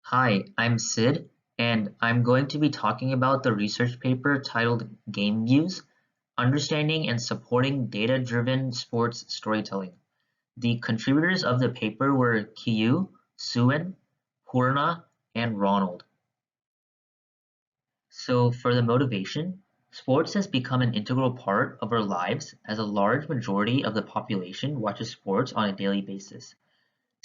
Hi, I'm Sid, and I'm going to be talking about the research paper titled Game Views: Understanding and Supporting Data-Driven Sports Storytelling. The contributors of the paper were Kiyu, Suin, Purna, and Ronald. So for the motivation, sports has become an integral part of our lives as a large majority of the population watches sports on a daily basis.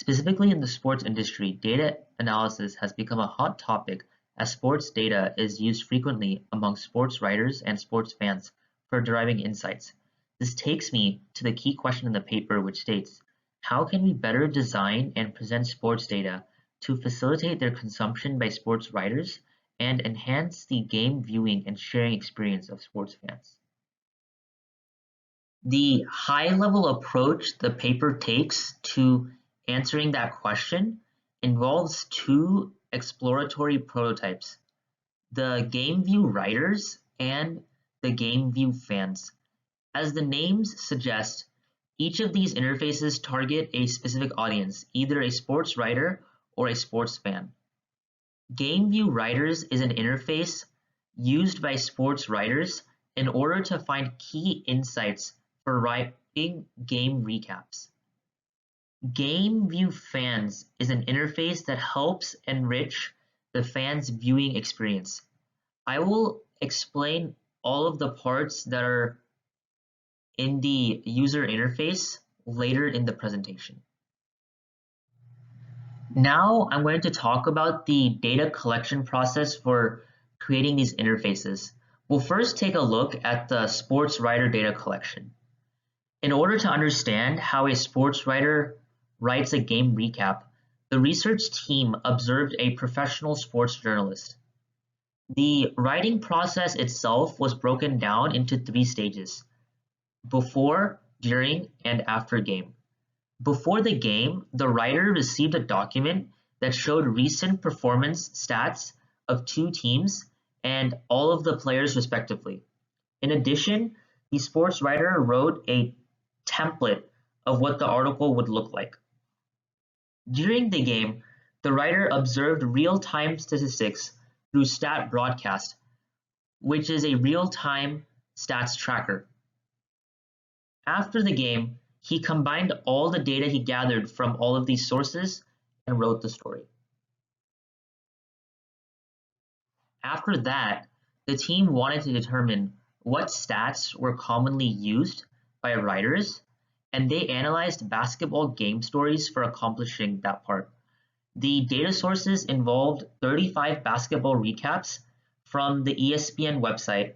Specifically in the sports industry, data analysis has become a hot topic as sports data is used frequently among sports writers and sports fans for deriving insights. This takes me to the key question in the paper, which states, how can we better design and present sports data to facilitate their consumption by sports writers and enhance the game viewing and sharing experience of sports fans? The high-level approach the paper takes to answering that question involves two exploratory prototypes: the GameView writers and the GameView fans. As the names suggest, each of these interfaces target a specific audience, either a sports writer or a sports fan. GameView writers is an interface used by sports writers in order to find key insights for writing game recaps. GameView Fans is an interface that helps enrich the fans' viewing experience. I will explain all of the parts that are in the user interface later in the presentation. Now I'm going to talk about the data collection process for creating these interfaces. We'll first take a look at the sports writer data collection. In order to understand how a sports writer writes a game recap, the research team observed a professional sports journalist. The writing process itself was broken down into three stages: before, during, and after game. Before the game, the writer received a document that showed recent performance stats of two teams and all of the players respectively. In addition, the sports writer wrote a template of what the article would look like. During the game, the writer observed real-time statistics through Stat Broadcast, which is a real-time stats tracker. After the game, he combined all the data he gathered from all of these sources and wrote the story. After that, the team wanted to determine what stats were commonly used by writers, and they analyzed basketball game stories for accomplishing that part. The data sources involved 35 basketball recaps from the ESPN website,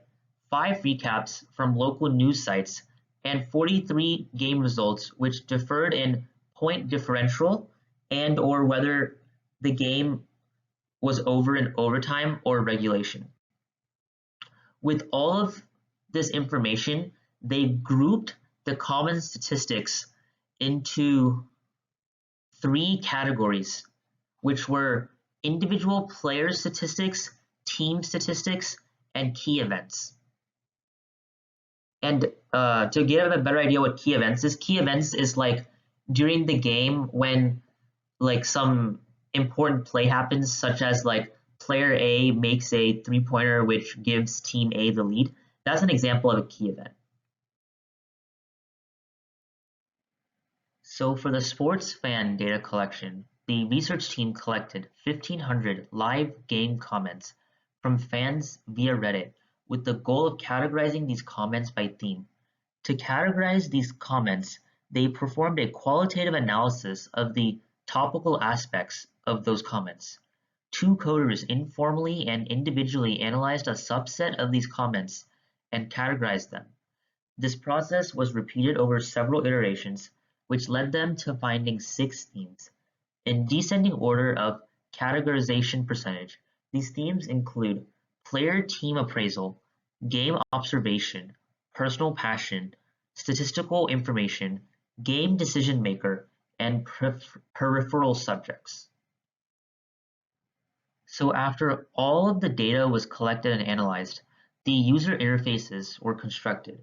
5 recaps from local news sites, and 43 game results which differed in point differential and or whether the game was over in overtime or regulation. With all of this information, they grouped the common statistics into 3 categories, which were individual player statistics, team statistics, and key events. And to get a better idea what key events is like during the game when like some important play happens, such as like player A makes a three-pointer which gives team A the lead. That's an example of a key event. So for the sports fan data collection, the research team collected 1,500 live game comments from fans via Reddit with the goal of categorizing these comments by theme. To categorize these comments, they performed a qualitative analysis of the topical aspects of those comments. 2 coders informally and individually analyzed a subset of these comments and categorized them. This process was repeated over several iterations, which led them to finding 6 themes. In descending order of categorization percentage, these themes include player-team appraisal, game observation, personal passion, statistical information, game decision maker, and peripheral subjects. So after all of the data was collected and analyzed, the user interfaces were constructed.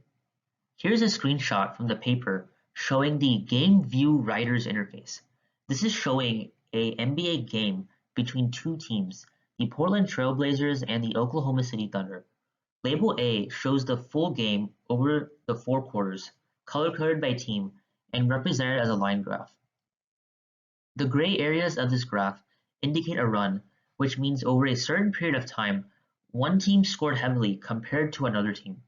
Here's a screenshot from the paper showing the Game View Writers interface. This is showing a NBA game between two teams, the Portland Trail Blazers and the Oklahoma City Thunder. Label A shows the full game over the 4 quarters, color-coded by team, and represented as a line graph. The gray areas of this graph indicate a run, which means over a certain period of time, one team scored heavily compared to another team.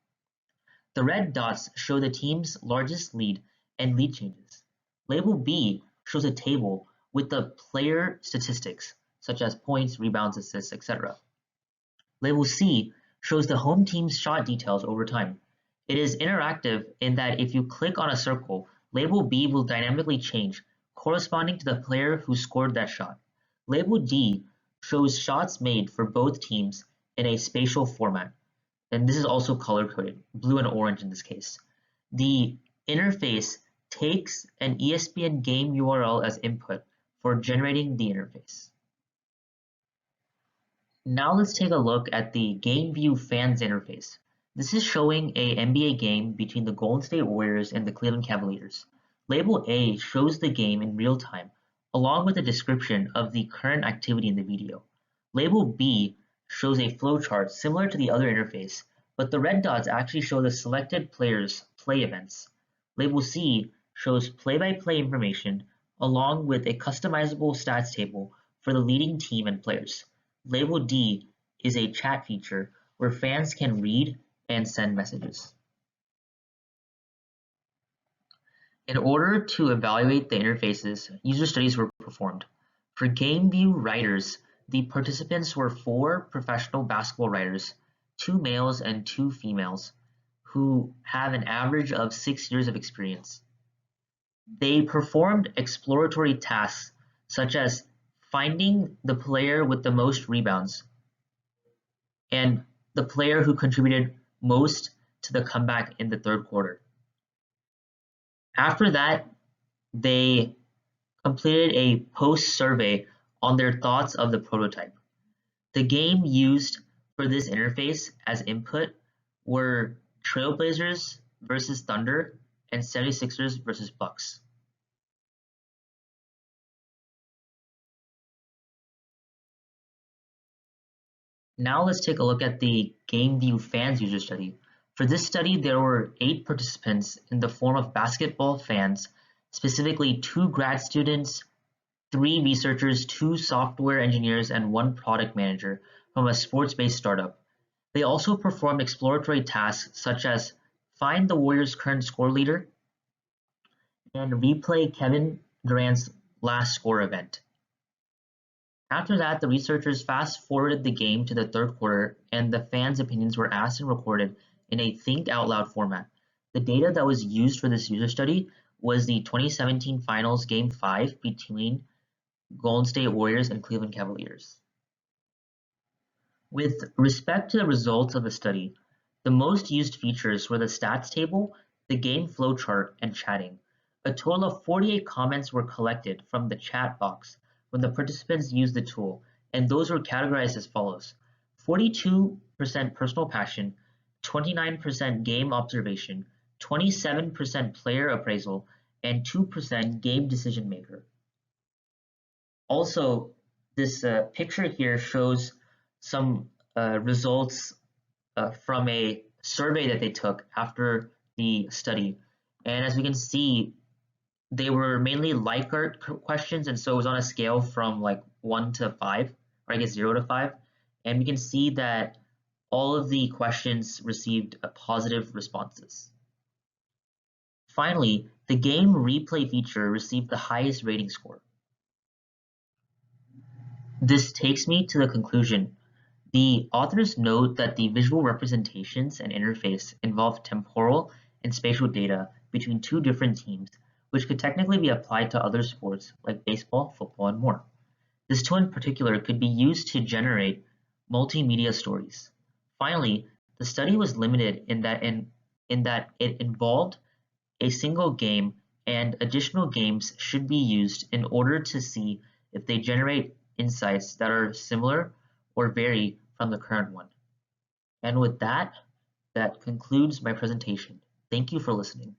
The red dots show the team's largest lead and lead changes. Label B shows a table with the player statistics, such as points, rebounds, assists, etc. Label C shows the home team's shot details over time. It is interactive in that if you click on a circle, label B will dynamically change, corresponding to the player who scored that shot. Label D shows shots made for both teams in a spatial format, and this is also color-coded, blue and orange in this case. The interface takes an ESPN game URL as input for generating the interface. Now let's take a look at the GameView fans interface. This is showing a NBA game between the Golden State Warriors and the Cleveland Cavaliers. Label A shows the game in real time, along with a description of the current activity in the video. Label B shows a flowchart similar to the other interface, but the red dots actually show the selected players' play events. Label C shows play-by-play information, along with a customizable stats table for the leading team and players. Label D is a chat feature where fans can read and send messages. In order to evaluate the interfaces, user studies were performed. For GameView writers, the participants were 4 professional basketball writers, 2 males and 2 females, who have an average of 6 years of experience. They performed exploratory tasks such as finding the player with the most rebounds and the player who contributed most to the comeback in the 3rd quarter. After that, they completed a post-survey on their thoughts of the prototype. The game used for this interface as input were Trailblazers versus Thunder and 76ers versus Bucks. Now let's take a look at the GameView fans user study. For this study, there were 8 participants in the form of basketball fans, specifically 2 grad students, 3 researchers, 2 software engineers, and 1 product manager from a sports-based startup. They also performed exploratory tasks such as find the Warriors' current score leader and replay Kevin Durant's last score event. After that, the researchers fast-forwarded the game to the 3rd quarter, and the fans' opinions were asked and recorded in a think-out-loud format. The data that was used for this user study was the 2017 Finals Game 5 between Golden State Warriors and Cleveland Cavaliers. With respect to the results of the study, the most used features were the stats table, the game flowchart, and chatting. A total of 48 comments were collected from the chat box when the participants used the tool, and those were categorized as follows: 42% personal passion, 29% game observation, 27% player appraisal, and 2% game decision maker. Also, this picture here shows some results from a survey that they took after the study. And as we can see, they were mainly Likert questions, and so it was on a scale from like 1 to 5, or I guess 0 to 5. And we can see that all of the questions received positive responses. Finally, the game replay feature received the highest rating score. This takes me to the conclusion. The authors note that the visual representations and interface involve temporal and spatial data between 2 different teams, which could technically be applied to other sports like baseball, football, and more. This tool in particular could be used to generate multimedia stories. Finally, the study was limited in that it involved a single game, and additional games should be used in order to see if they generate insights that are similar or vary from the current one. And with that, that concludes my presentation. Thank you for listening.